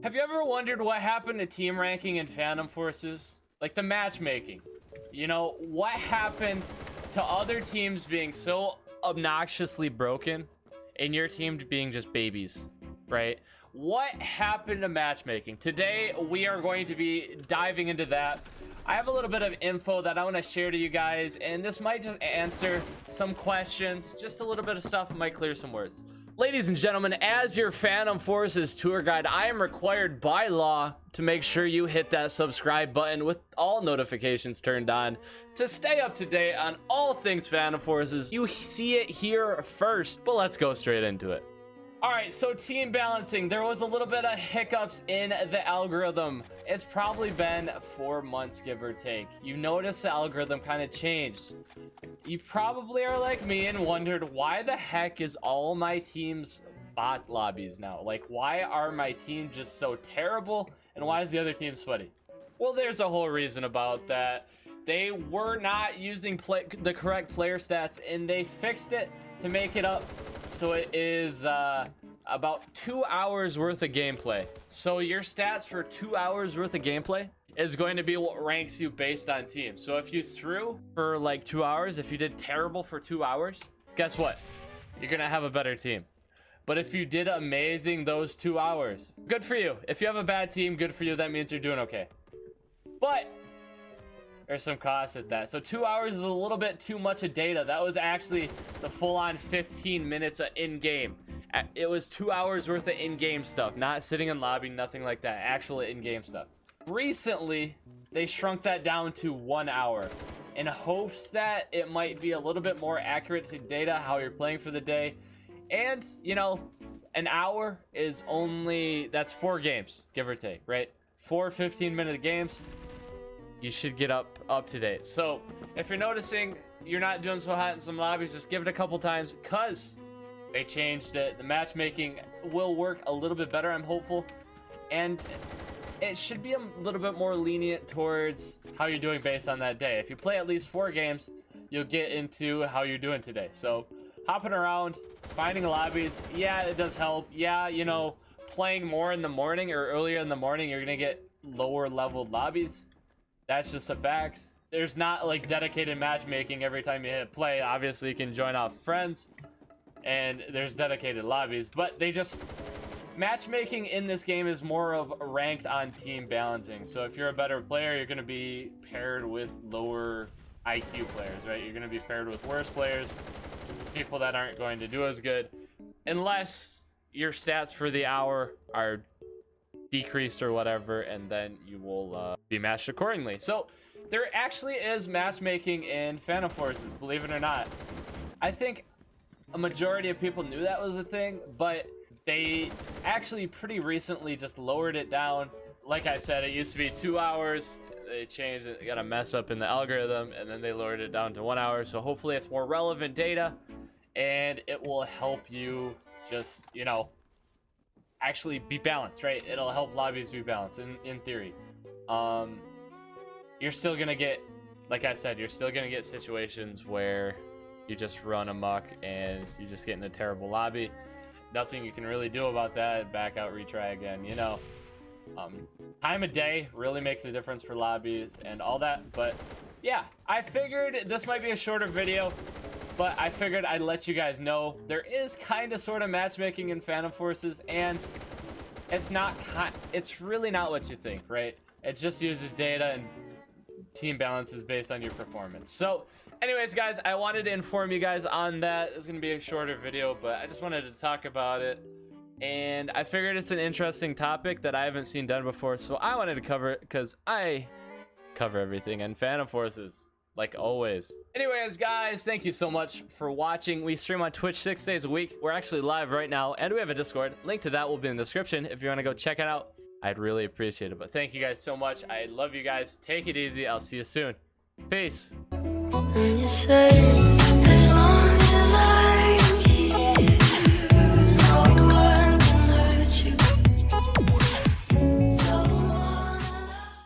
Have you ever wondered what happened to team ranking in Phantom Forces? Like the matchmaking. You know, what happened to other teams being so obnoxiously broken and your team being just babies, right? What happened to matchmaking? Today, we are going to be diving into that. I have a little bit of info that I want to share to you guys, and this might just answer some questions. Just a little bit of stuff might clear some words. Ladies and gentlemen, as your Phantom Forces tour guide, I am required by law to make sure you hit that subscribe button with all notifications turned on to stay up to date on all things Phantom Forces. You see it here first, but let's go straight into it. All right, so team balancing, there was a little bit of hiccups in the algorithm. It's probably been 4 months, give or take. You notice the algorithm kind of changed. You probably are like me and wondered, why the heck is all my team's bot lobbies now? Like, why are my team just so terrible? And why is the other team sweaty? Well, there's a whole reason about that. They were not using the correct player stats, and they fixed it to make it up. So it is about 2 hours worth of gameplay. So your stats for 2 hours worth of gameplay is going to be what ranks you based on team. So if you threw for like 2 hours, if you did terrible for 2 hours, guess what? You're gonna have a better team. But if you did amazing those 2 hours, good for you. If you have a bad team, good for you. That means you're doing okay. But there's some cost at that. So 2 hours is a little bit too much of data. That was actually the full-on 15 minutes of in-game. It was 2 hours worth of in-game stuff, not sitting in lobby, nothing like that. Actual in-game stuff. Recently, they shrunk that down to 1 hour in hopes that it might be a little bit more accurate to data, how you're playing for the day. And, you know, an hour is only, that's 4 games, give or take, right? 4 15-minute games. You should get up to date. So if you're noticing you're not doing so hot in some lobbies, just give it a couple times, because they changed it. The matchmaking will work a little bit better, I'm hopeful, and it should be a little bit more lenient towards how you're doing based on that day. If you play at least 4 games, you'll get into how you're doing today. So hopping around, finding lobbies, yeah, it does help. Yeah, you know, playing more in the morning or earlier in the morning, you're gonna get lower leveled lobbies. That's just a fact. There's not like dedicated matchmaking every time you hit play. Obviously, you can join off friends, and there's dedicated lobbies, but they just, matchmaking in this game is more of ranked on team balancing. So if you're a better player, you're going to be paired with lower IQ players, right? You're going to be paired with worse players, people that aren't going to do as good, unless your stats for the hour are decreased or whatever, and then you will be matched accordingly. So there actually is matchmaking in Phantom Forces, believe it or not. I think a majority of people knew that was a thing, but they actually pretty recently just lowered it down. Like I said, it used to be 2 hours. They changed it, got a mess up in the algorithm, and then they lowered it down to 1 hour. So hopefully it's more relevant data, and it will help you just, you know, actually be balanced, right? It'll help lobbies be balanced in theory. You're still gonna get, like I said, you're still gonna get situations where you just run amok and you just get in a terrible lobby. Nothing you can really do about that. Back out, retry again, you know. Time of day really makes a difference for lobbies and all that. But yeah, I figured this might be a shorter video, but I figured I'd let you guys know there is kind of sort of matchmaking in Phantom Forces, and it's really not what you think, right? It just uses data and team balances based on your performance. So anyways, guys, I wanted to inform you guys on that. It's going to be a shorter video, but I just wanted to talk about it. And I figured it's an interesting topic that I haven't seen done before, so I wanted to cover it because I cover everything in Phantom Forces, like always. Anyways, guys, thank you so much for watching. We stream on Twitch 6 days a week. We're actually live right now, and we have a Discord. Link to that will be in the description if you want to go check it out. I'd really appreciate it. But thank you guys so much. I love you guys. Take it easy. I'll see you soon. Peace.